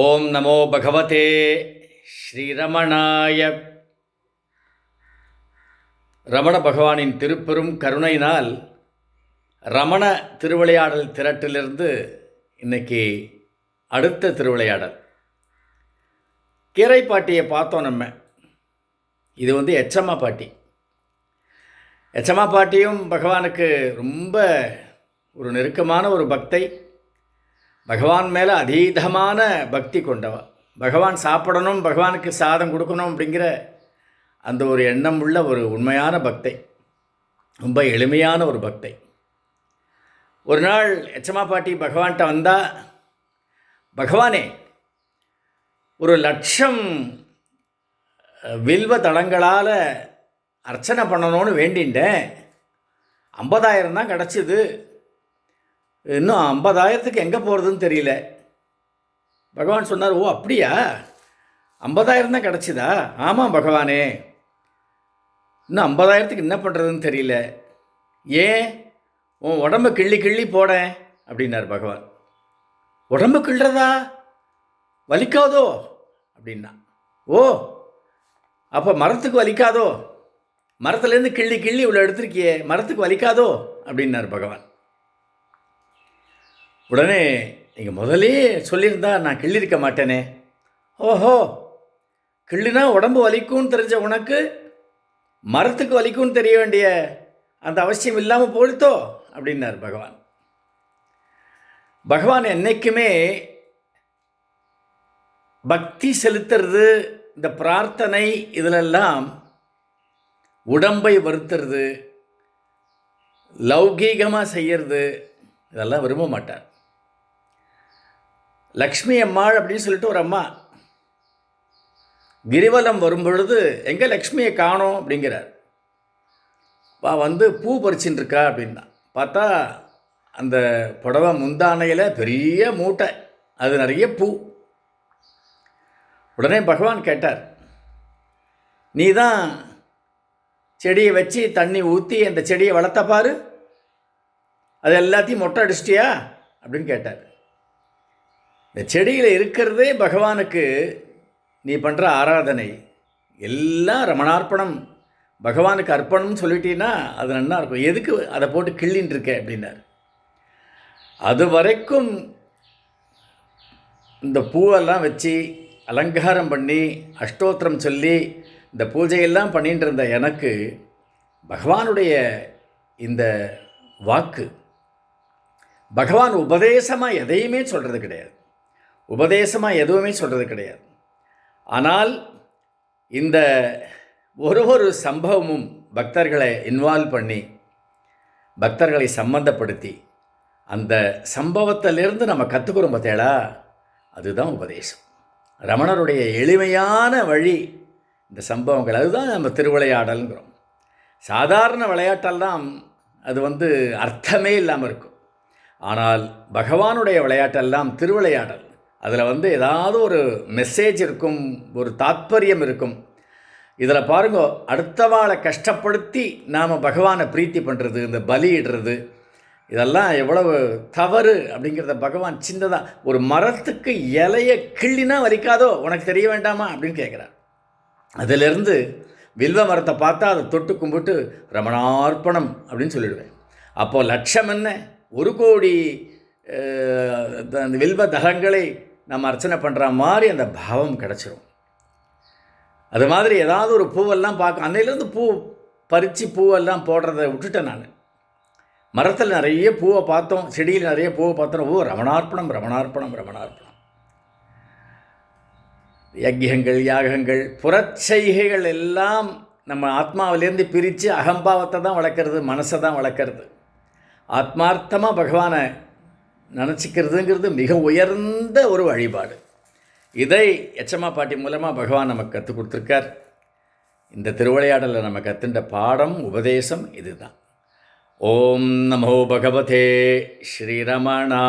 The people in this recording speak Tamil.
ஓம் நமோ பகவதே ஸ்ரீரமணாய. ரமண பகவானின் திருப்பெரும் கருணையினால் ரமண திருவிளையாடல் திரட்டிலிருந்து இன்னைக்கு அடுத்த திருவிளையாடல் கீரை பாட்டியை பார்த்தோம். நம்ம இது எச்சம்மா பாட்டி. எச்சம்மா பாட்டியும் பகவானுக்கு ரொம்ப ஒரு நெருக்கமான ஒரு பக்தை. பகவான் மேலே அதீதமான பக்தி கொண்டவ. பகவான் சாப்பிடணும், பகவானுக்கு சாதம் கொடுக்கணும் அப்படிங்கிற அந்த ஒரு எண்ணம் உள்ள ஒரு உண்மையான பக்தை, ரொம்ப எளிமையான ஒரு பக்தை. ஒரு நாள் எச்சம்மா பாட்டி பகவான்கிட்ட வந்தால், பகவானே, ஒரு 1,00,000 வில்வ தளங்களால் அர்ச்சனை பண்ணணும்னு வேண்டின்றேன். 50,000 தான் கிடச்சிது. இன்னும் 50,000த்துக்கு எங்கே போகிறதுன்னு தெரியல. பகவான் சொன்னார், ஓ அப்படியா, 50,000 தான் கிடச்சிதா? ஆமாம் பகவானே, இன்னும் 50,000த்துக்கு என்ன பண்ணுறதுன்னு தெரியல. ஏன்? உன் உடம்பை கிள்ளி கிள்ளி போடேன் அப்படின்னார் பகவான். உடம்பு கிள்றதா? வலிக்காதோ அப்படின்னா. ஓ, அப்போ மரத்துக்கு வலிக்காதோ? மரத்துலேருந்து கிள்ளி கிள்ளி இவ்வளோ எடுத்திருக்கியே, மரத்துக்கு வலிக்காதோ அப்படின்னார் பகவான். உடனே நீங்கள் முதலே சொல்லியிருந்தா நான் கிள்ளியிருக்க மாட்டேனே. ஓஹோ, கிள்ளினா உடம்பு வலிக்கும்னு தெரிஞ்ச உனக்கு மரத்துக்கு வலிக்கும்னு தெரிய வேண்டிய அந்த அவசியம் இல்லாமல் போயிடுத்தோ அப்படின்னார் பகவான். பகவான் என்றைக்குமே பக்தி செலுத்துறது, இந்த பிரார்த்தனை, இதிலெல்லாம் உடம்பை வருத்துறது, லௌகீகமாக செய்கிறது, இதெல்லாம் விரும்ப மாட்டார். லக்ஷ்மி அம்மாள் அப்படின்னு சொல்லிட்டு ஒரு அம்மா கிரிவலம் வரும்பொழுது எங்கே லக்ஷ்மியை காணோம் அப்படிங்கிறார். பூ பறிச்சுட்டு இருக்கா அப்படின்னா பார்த்தா அந்த புடவை முந்தானையில் பெரிய மூட்டை, அது நிறைய பூ. உடனே பகவான் கேட்டார், நீ தான் செடியை வச்சு தண்ணி ஊற்றி அந்த செடியை வளர்த்த பாரு, அது எல்லாத்தையும் மொட்டை அடிச்சிட்டியா அப்படின்னு கேட்டார். இந்த செடியில் இருக்கிறதே பகவானுக்கு நீ பண்ணுற ஆராதனை எல்லாம் ரமணார்ப்பணம், பகவானுக்கு அர்ப்பணம்னு சொல்லிட்டீங்கன்னா அது நல்லா இருக்கும். எதுக்கு அதை போட்டு கிள்ளின்னு இருக்க அப்படின்னார். அது வரைக்கும் இந்த பூவெல்லாம் வச்சு அலங்காரம் பண்ணி அஷ்டோத்திரம் சொல்லி இந்த பூஜையெல்லாம் பண்ணிகிட்டு இருந்த எனக்கு பகவானுடைய இந்த வாக்கு, பகவான் உபதேசமாக எதையுமே சொல்கிறது கிடையாது, உபதேசமாக எதுவுமே சொல்கிறது கிடையாது. ஆனால் இந்த ஒரு சம்பவமும் பக்தர்களை இன்வால்வ் பண்ணி, பக்தர்களை சம்பந்தப்படுத்தி, அந்த சம்பவத்திலிருந்து நம்ம கற்றுக்கிறோம் பார்த்தேளா, அதுதான் உபதேசம். ரமணருடைய எளிமையான வழி இந்த சம்பவங்கள், அதுதான் நம்ம திருவிளையாடல்ங்கிறோம். சாதாரண விளையாட்டெல்லாம் அது அர்த்தமே இல்லாமல் இருக்கும். ஆனால் பகவானுடைய விளையாட்டெல்லாம் திருவிளையாடல். அதில் ஏதாவது ஒரு மெசேஜ் இருக்கும், ஒரு தாத்பரியம் இருக்கும். இதில் பாருங்க, அடுத்தவாளை கஷ்டப்படுத்தி நாம் பகவானை பிரீத்தி பண்ணுறது, இந்த பலியிடுறது, இதெல்லாம் எவ்வளவு தவறு அப்படிங்கிறத பகவான் சின்னதாக, ஒரு மரத்துக்கு இலையை கிள்ளினா வலிக்காதோ உனக்கு தெரிய வேண்டாமா அப்படின்னு கேட்குறார். அதிலிருந்து வில்வ மரத்தை பார்த்தா அதை தொட்டு கும்பிட்டு ரமணார்ப்பணம் அப்படின்னு சொல்லிடுவேன். அப்போது லட்சம் என்ன, 1,00,00,000 அந்த வில்வ தலங்களை நம்ம அர்ச்சனை பண்ணுற மாதிரி அந்த பாவம் கிடச்சிரும். அது மாதிரி ஏதாவது ஒரு பூவெல்லாம் பார்க்க, அன்னையிலேருந்து பூ பறித்து பூவெல்லாம் போடுறதை விட்டுட்டேன் நான். மரத்தில் நிறைய பூவை பார்த்தோம், செடியில் நிறைய பூவை பார்த்தோம். ஓ, ரமணார்ப்பணம் ரமணார்ப்பணம் ரமணார்ப்பணம். யஜ்யங்கள், யாகங்கள், புறச்செய்கைகள் எல்லாம் நம்ம ஆத்மாவிலேருந்து பிரித்து அகம்பாவத்தை தான் வளர்க்குறது, மனசை தான் வளர்க்குறது. ஆத்மார்த்தமாக பகவானை நினச்சிக்கிறதுங்கிறது மிக உயர்ந்த ஒரு வழிபாடு. இதை எச்சம்மா பாட்டி மூலமாக பகவான் நமக்கு கற்றுக் கொடுத்துருக்கார். இந்த திருவிளையாடலில் நம்ம கற்றுண்ட பாடம், உபதேசம் இதுதான். ஓம் நமோ பகவதே ஸ்ரீரமணா.